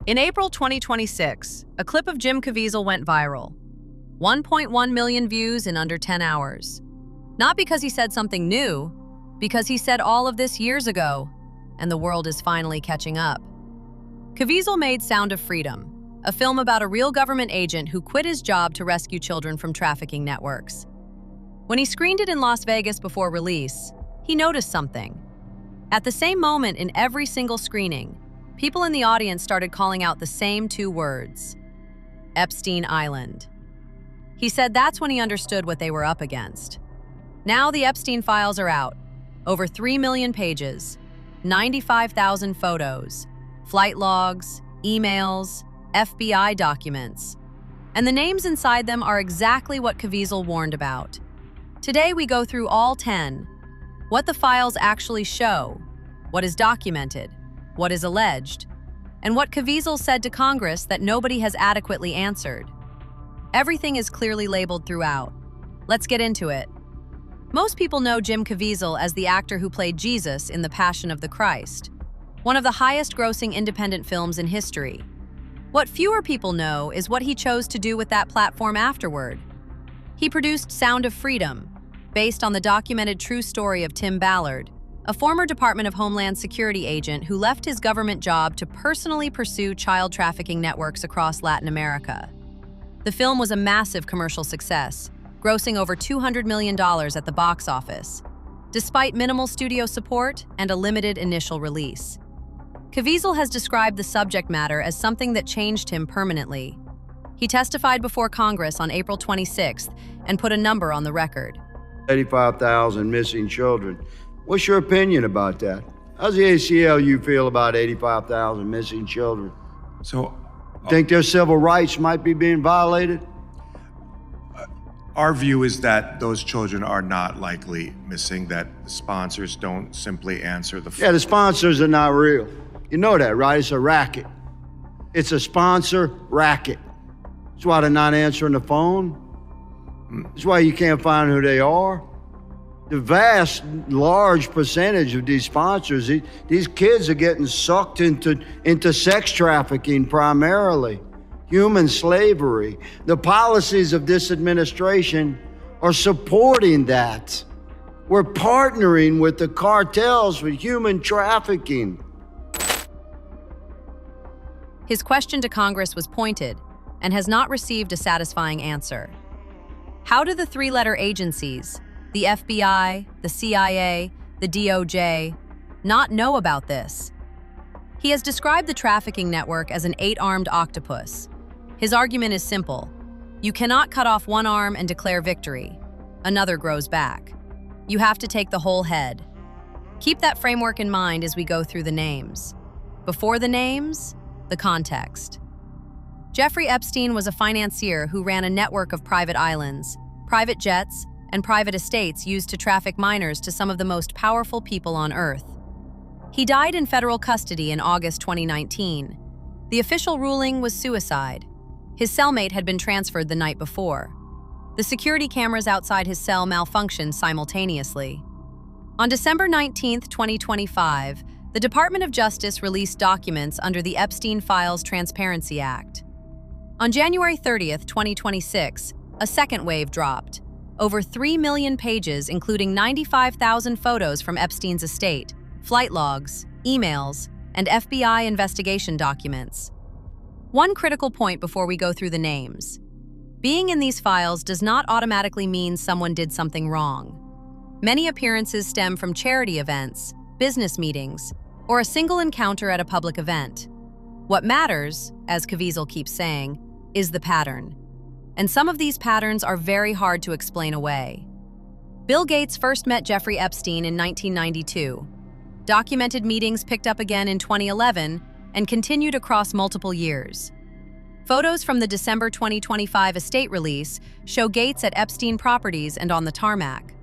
In April 2026, a clip of Jim Caviezel went viral. 1.1 million views in under 10 hours. Not because he said something new, because he said all of this years ago, and the world is finally catching up. Caviezel made Sound of Freedom, a film about a real government agent who quit his job to rescue children from trafficking networks. When he screened it in Las Vegas before release, he noticed something. At the same moment in every single screening, people in the audience started calling out the same two words: Epstein Island. He said that's when he understood what they were up against. Now the Epstein files are out. Over 3 million pages, 95,000 photos, flight logs, emails, FBI documents. And the names inside them are exactly what Caviezel warned about. Today we go through all 10. What the files actually show, what is documented, what is alleged, and what Caviezel said to Congress that nobody has adequately answered. Everything is clearly labeled throughout. Let's get into it. Most people know Jim Caviezel as the actor who played Jesus in The Passion of the Christ, one of the highest-grossing independent films in history. What fewer people know is what he chose to do with that platform afterward. He produced Sound of Freedom, based on the documented true story of Tim Ballard, a former Department of Homeland Security agent who left his government job to personally pursue child trafficking networks across Latin America. The film was a massive commercial success, grossing over $200 million at the box office, despite minimal studio support and a limited initial release. Caviezel has described the subject matter as something that changed him permanently. He testified before Congress on April 26th and put a number on the record. 85,000 missing children. What's your opinion about that? How's the ACLU feel about 85,000 missing children? Think their civil rights might be being violated? Our view is that those children are not likely missing, that the sponsors don't simply answer the phone. Yeah, the sponsors are not real. You know that, right? It's a racket. It's a sponsor racket. That's why they're not answering the phone. That's why you can't find who they are. The vast, large percentage of these sponsors, these kids are getting sucked into sex trafficking primarily, human slavery. The policies of this administration are supporting that. We're partnering with the cartels for human trafficking. His question to Congress was pointed and has not received a satisfying answer. How do the three-letter agencies, the FBI, the CIA, the DOJ, not know about this? He has described the trafficking network as an 8-armed octopus. His argument is simple. You cannot cut off one arm and declare victory. Another grows back. You have to take the whole head. Keep that framework in mind as we go through the names. Before the names, the context. Jeffrey Epstein was a financier who ran a network of private islands, private jets, and private estates used to traffic minors to some of the most powerful people on Earth. He died in federal custody in August 2019. The official ruling was suicide. His cellmate had been transferred the night before. The security cameras outside his cell malfunctioned simultaneously. On December 19, 2025, the Department of Justice released documents under the Epstein Files Transparency Act. On January 30, 2026, a second wave dropped. Over 3 million pages, including 95,000 photos from Epstein's estate, flight logs, emails, and FBI investigation documents. One critical point before we go through the names. Being in these files does not automatically mean someone did something wrong. Many appearances stem from charity events, business meetings, or a single encounter at a public event. What matters, as Caviezel keeps saying, is the pattern. And some of these patterns are very hard to explain away. Bill Gates first met Jeffrey Epstein in 1992. Documented meetings picked up again in 2011 and continued across multiple years. Photos from the December 2025 estate release show Gates at Epstein properties and on the tarmac.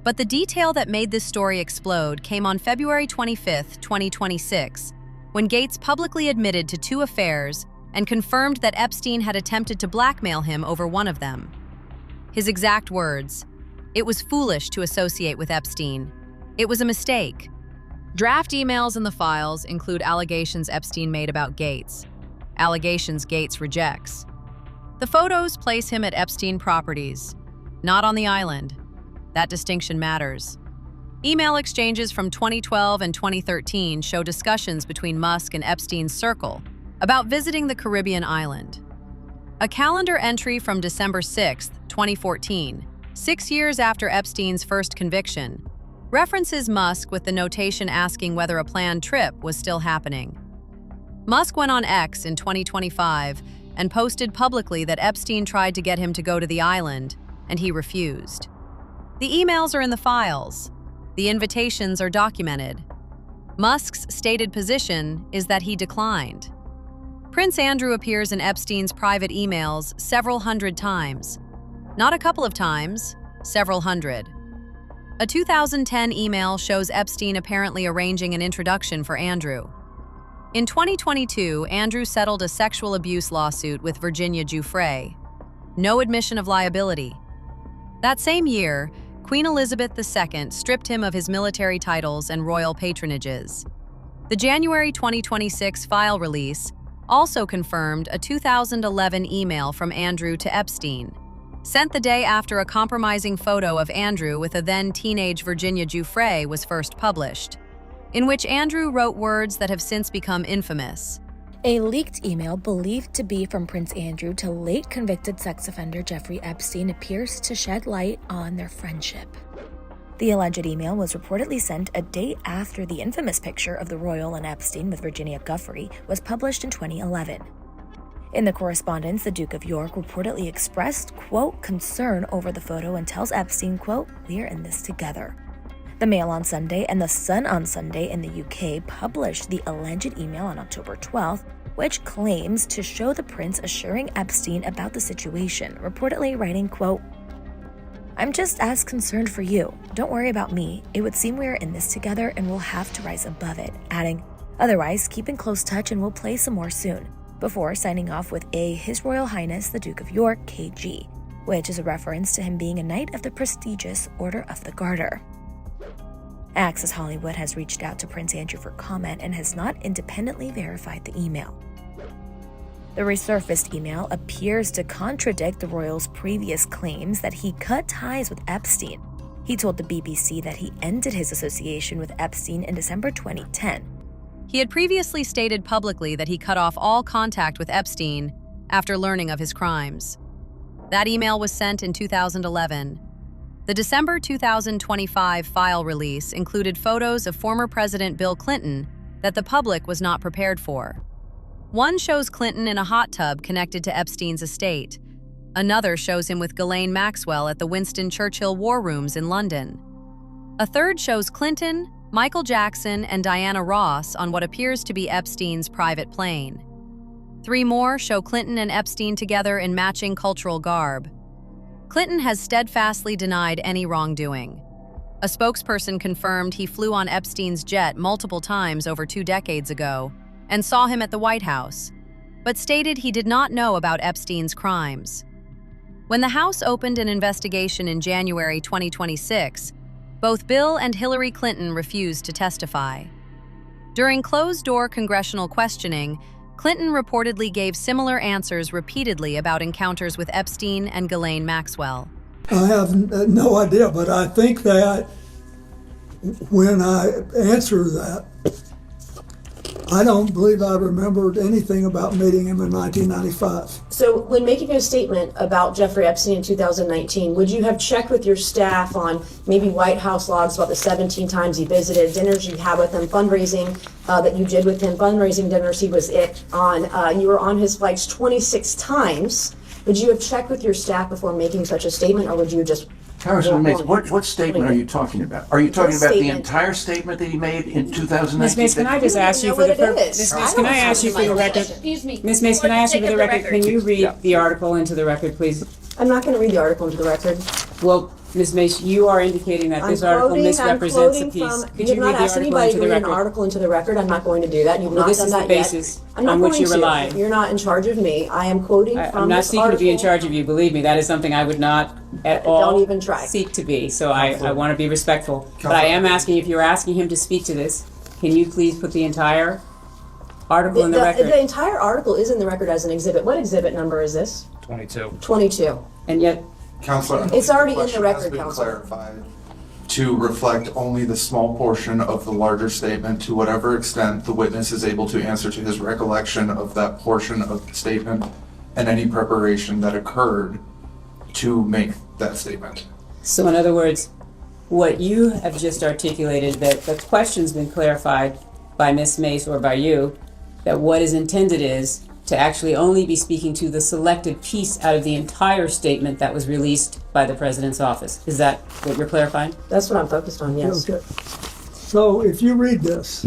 But the detail that made this story explode came on February 25, 2026, when Gates publicly admitted to 2 affairs and confirmed that Epstein had attempted to blackmail him over one of them. His exact words, "It was foolish to associate with Epstein. It was a mistake." Draft emails in the files include allegations Epstein made about Gates. Allegations Gates rejects. The photos place him at Epstein properties, not on the island. That distinction matters. Email exchanges from 2012 and 2013 show discussions between Musk and Epstein's circle about visiting the Caribbean island. A calendar entry from December 6, 2014, 6 years after Epstein's first conviction, references Musk with the notation asking whether a planned trip was still happening. Musk went on X in 2025 and posted publicly that Epstein tried to get him to go to the island, and he refused. The emails are in the files. The invitations are documented. Musk's stated position is that he declined. Prince Andrew appears in Epstein's private emails several hundred times. Not a couple of times, several hundred. A 2010 email shows Epstein apparently arranging an introduction for Andrew. In 2022, Andrew settled a sexual abuse lawsuit with Virginia Giuffre. No admission of liability. That same year, Queen Elizabeth II stripped him of his military titles and royal patronages. The January 2026 file release also confirmed a 2011 email from Andrew to Epstein, sent the day after a compromising photo of Andrew with a then-teenage Virginia Giuffre was first published, in which Andrew wrote words that have since become infamous. A leaked email believed to be from Prince Andrew to late convicted sex offender Jeffrey Epstein appears to shed light on their friendship. The alleged email was reportedly sent a day after the infamous picture of the royal and Epstein with Virginia Giuffre was published in 2011. In the correspondence, the Duke of York reportedly expressed, quote, concern over the photo and tells Epstein, quote, "We're in this together." The Mail on Sunday and The Sun on Sunday in the UK published the alleged email on October 12th, which claims to show the prince assuring Epstein about the situation, reportedly writing, quote, "I'm just as concerned for you. Don't worry about me. It would seem we're in this together and we'll have to rise above it," adding, "Otherwise, keep in close touch and we'll play some more soon," before signing off with a His Royal Highness the Duke of York, KG, which is a reference to him being a Knight of the prestigious Order of the Garter. Access Hollywood has reached out to Prince Andrew for comment and has not independently verified the email. The resurfaced email appears to contradict the royal's previous claims that he cut ties with Epstein. He told the BBC that he ended his association with Epstein in December 2010. He had previously stated publicly that he cut off all contact with Epstein after learning of his crimes. That email was sent in 2011. The December 2025 file release included photos of former President Bill Clinton that the public was not prepared for. One shows Clinton in a hot tub connected to Epstein's estate. Another shows him with Ghislaine Maxwell at the Winston Churchill War Rooms in London. A third shows Clinton, Michael Jackson, and Diana Ross on what appears to be Epstein's private plane. 3 more show Clinton and Epstein together in matching cultural garb. Clinton has steadfastly denied any wrongdoing. A spokesperson confirmed he flew on Epstein's jet multiple times over 2 decades ago and saw him at the White House, but stated he did not know about Epstein's crimes. When the House opened an investigation in January 2026, both Bill and Hillary Clinton refused to testify. During closed-door congressional questioning, Clinton reportedly gave similar answers repeatedly about encounters with Epstein and Ghislaine Maxwell. I have no idea, but I think that when I answer that, I don't believe I remembered anything about meeting him in 1995. So when making a statement about Jeffrey Epstein in 2019, would you have checked with your staff on maybe White House logs about the 17 times he visited, dinners you had with him, fundraising that you did with him, fundraising dinners he was on, you were on his flights 26 times. Would you have checked with your staff before making such a statement, or would you just... Congressman Mace, what statement are you talking about? Are you talking about the entire statement that he made in 2019? Ms. Mace, can I just ask you for the Ms. Mace, can I ask you for the record? Excuse me. Ms. Mace, can I ask you for the record? Can you read the article into the record, please? I'm not going to read the article into the record. Well, Ms. Mace, you are indicating that this article misrepresents the piece. Could you read the article into the record? An article into the record. I'm not going to do that. You've not done that yet. This is the basis on which you rely. You're not in charge of me. I am quoting from this article. I'm not seeking to be in charge of you. Believe me, that is something I would not at all Don't even try. seek to be. So I want to be respectful. But I am asking, if you're asking him to speak to this, can you please put the entire article in the record. The entire article is in the record as an exhibit. What exhibit number is this? 22. 22. And yet, Counselor, It's already in the question record, has been Counselor. clarified to reflect only the small portion of the larger statement to whatever extent the witness is able to answer to his recollection of that portion of the statement and any preparation that occurred to make that statement. so in other words, what you have just articulated, that the question's been clarified by Ms. Mace or by you, that what is intended is to actually only be speaking to the selected piece out of the entire statement that was released by the president's office. Is that what you're clarifying? That's what I'm focused on, yes. Okay. So if you read this,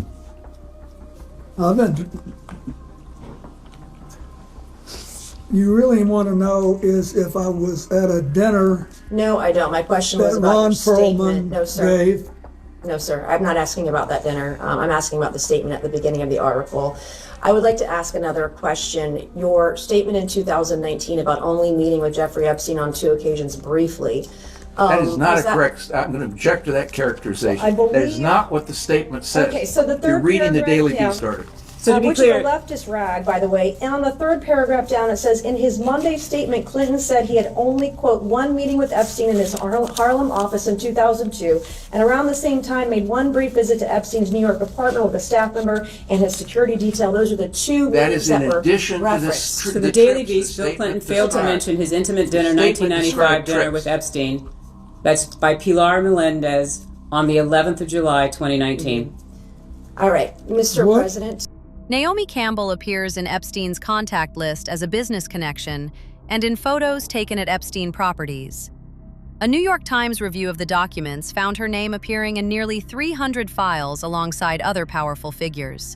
you really want to know is if I was at a dinner No, I don't. My question was that about your Ron statement. Perlman No, sir. gave. No, sir. I'm not asking about that dinner. I'm asking about the statement at the beginning of the article. I would like to ask another question. Your statement in 2019 about only meeting with Jeffrey Epstein on 2 occasions briefly. That is not is a correct, I'm going to object to that characterization. I believe- That is not what the statement says. Okay, so the third You're reading the paragraph Daily down- Beast article. So to be which clear, is a leftist rag, by the way. And on the third paragraph down, it says, in his Monday statement, Clinton said he had only, quote, one meeting with Epstein in his Harlem office in 2002, and around the same time made one brief visit to Epstein's New York apartment with a staff member and his security detail. Those are the 2 That meetings is in that were addition to this. referenced. so the Daily Beast, Bill Clinton failed to mention his intimate dinner, statement 1995 described dinner trips. with Epstein. That's by Pilar Melendez on the 11th of July, 2019. All right, Mr. What? President. Naomi Campbell appears in Epstein's contact list as a business connection and in photos taken at Epstein properties. A New York Times review of the documents found her name appearing in nearly 300 files alongside other powerful figures.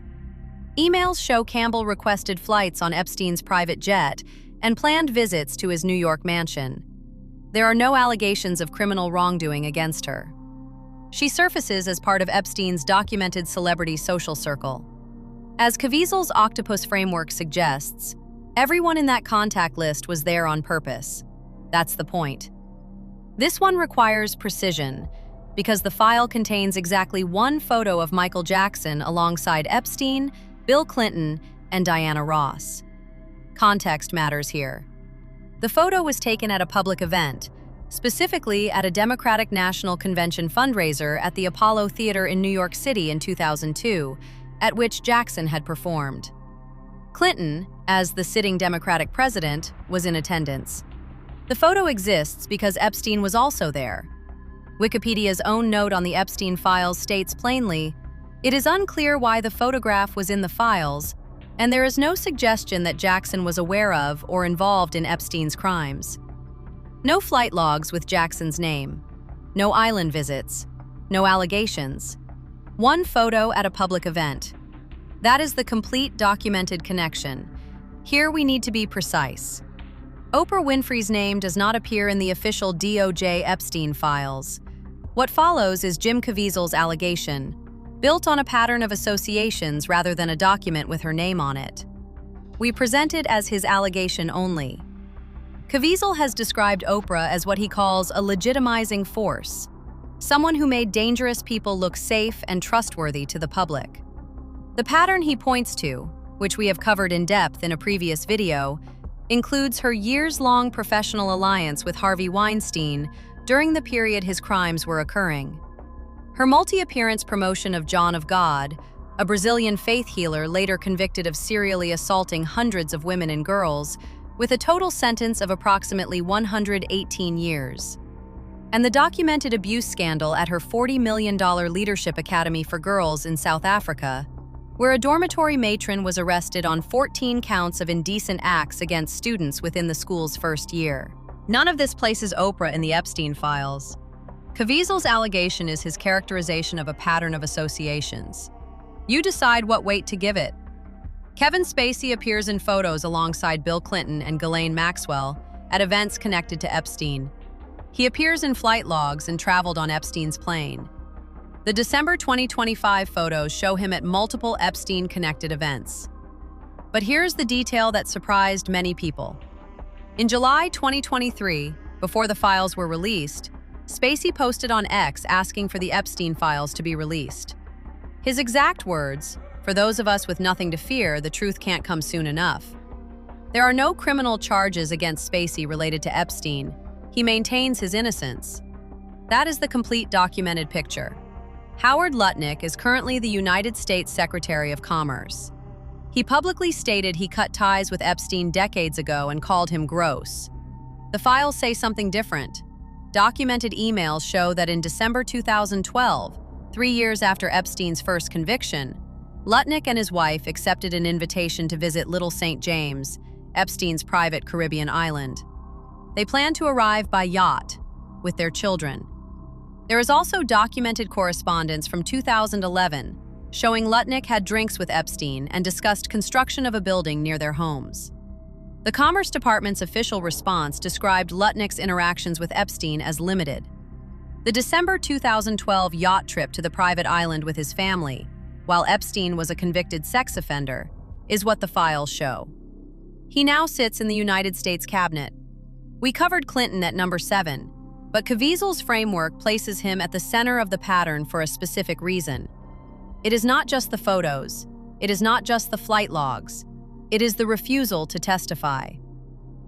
Emails show Campbell requested flights on Epstein's private jet and planned visits to his New York mansion. There are no allegations of criminal wrongdoing against her. She surfaces as part of Epstein's documented celebrity social circle. As Caviezel's octopus framework suggests, everyone in that contact list was there on purpose. That's the point. This one requires precision, because the file contains exactly 1 photo of Michael Jackson alongside Epstein, Bill Clinton, and Diana Ross. Context matters here. The photo was taken at a public event, specifically at a Democratic National Convention fundraiser at the Apollo Theater in New York City in 2002, at which Jackson had performed. Clinton, as the sitting Democratic president, was in attendance. The photo exists because Epstein was also there. Wikipedia's own note on the Epstein files states plainly, "It is unclear why the photograph was in the files, and there is no suggestion that Jackson was aware of or involved in Epstein's crimes." No flight logs with Jackson's name. No island visits. No allegations. 1 photo at a public event. That is the complete documented connection. Here we need to be precise. Oprah Winfrey's name does not appear in the official DOJ Epstein files. What follows is Jim Caviezel's allegation, built on a pattern of associations rather than a document with her name on it. We present it as his allegation only. Caviezel has described Oprah as what he calls a legitimizing force, someone who made dangerous people look safe and trustworthy to the public. The pattern he points to, which we have covered in depth in a previous video, includes her years-long professional alliance with Harvey Weinstein during the period his crimes were occurring. Her multi-appearance promotion of John of God, a Brazilian faith healer later convicted of serially assaulting hundreds of women and girls, with a total sentence of approximately 118 years. And the documented abuse scandal at her $40 million Leadership Academy for Girls in South Africa, where a dormitory matron was arrested on 14 counts of indecent acts against students within the school's first year. None of this places Oprah in the Epstein files. Caviezel's allegation is his characterization of a pattern of associations. You decide what weight to give it. Kevin Spacey appears in photos alongside Bill Clinton and Ghislaine Maxwell at events connected to Epstein. He appears in flight logs and traveled on Epstein's plane. The December 2025 photos show him at multiple Epstein-connected events. But here's the detail that surprised many people. In July 2023, before the files were released, Spacey posted on X asking for the Epstein files to be released. His exact words, For those of us with nothing to fear, the truth can't come soon enough. There are no criminal charges against Spacey related to Epstein. He maintains his innocence. That is the complete documented picture. Howard Lutnik is currently the United States Secretary of Commerce. He publicly stated he cut ties with Epstein decades ago and called him gross. The files say something different. Documented emails show that in December 2012, 3 years after Epstein's first conviction, Lutnik and his wife accepted an invitation to visit Little St. James, Epstein's private Caribbean island. They planned to arrive by yacht with their children. There is also documented correspondence from 2011 showing Lutnik had drinks with Epstein and discussed construction of a building near their homes. The Commerce Department's official response described Lutnik's interactions with Epstein as limited. The December 2012 yacht trip to the private island with his family, while Epstein was a convicted sex offender, is what the files show. He now sits in the United States cabinet. We covered Clinton at number 7, but Caviezel's framework places him at the center of the pattern for a specific reason. It is not just the photos. It is not just the flight logs. It is the refusal to testify.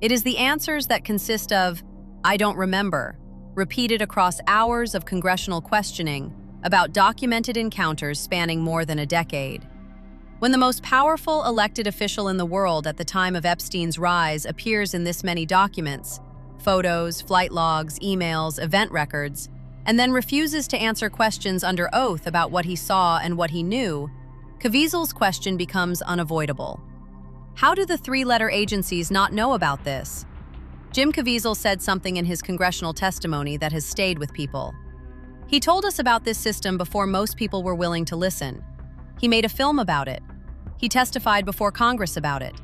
It is the answers that consist of, "I don't remember," repeated across hours of congressional questioning about documented encounters spanning more than a decade. When the most powerful elected official in the world at the time of Epstein's rise appears in this many documents, photos, flight logs, emails, event records, and then refuses to answer questions under oath about what he saw and what he knew, Caviezel's question becomes unavoidable. How do the three-letter agencies not know about this? Jim Caviezel said something in his congressional testimony that has stayed with people. He told us about this system before most people were willing to listen. He made a film about it. He testified before Congress about it.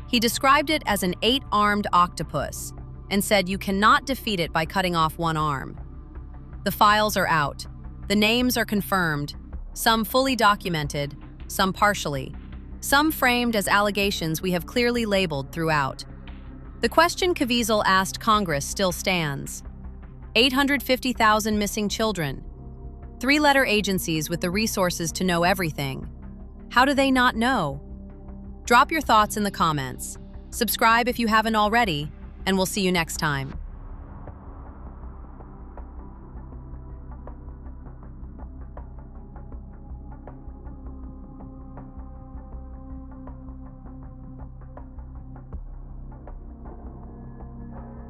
He described it as an 8-armed octopus and said you cannot defeat it by cutting off one arm. The files are out. The names are confirmed, some fully documented, some partially. Some framed as allegations we have clearly labeled throughout. The question Caviezel asked Congress still stands. 850,000 missing children. Three-letter agencies with the resources to know everything. How do they not know? Drop your thoughts in the comments. Subscribe if you haven't already, and we'll see you next time.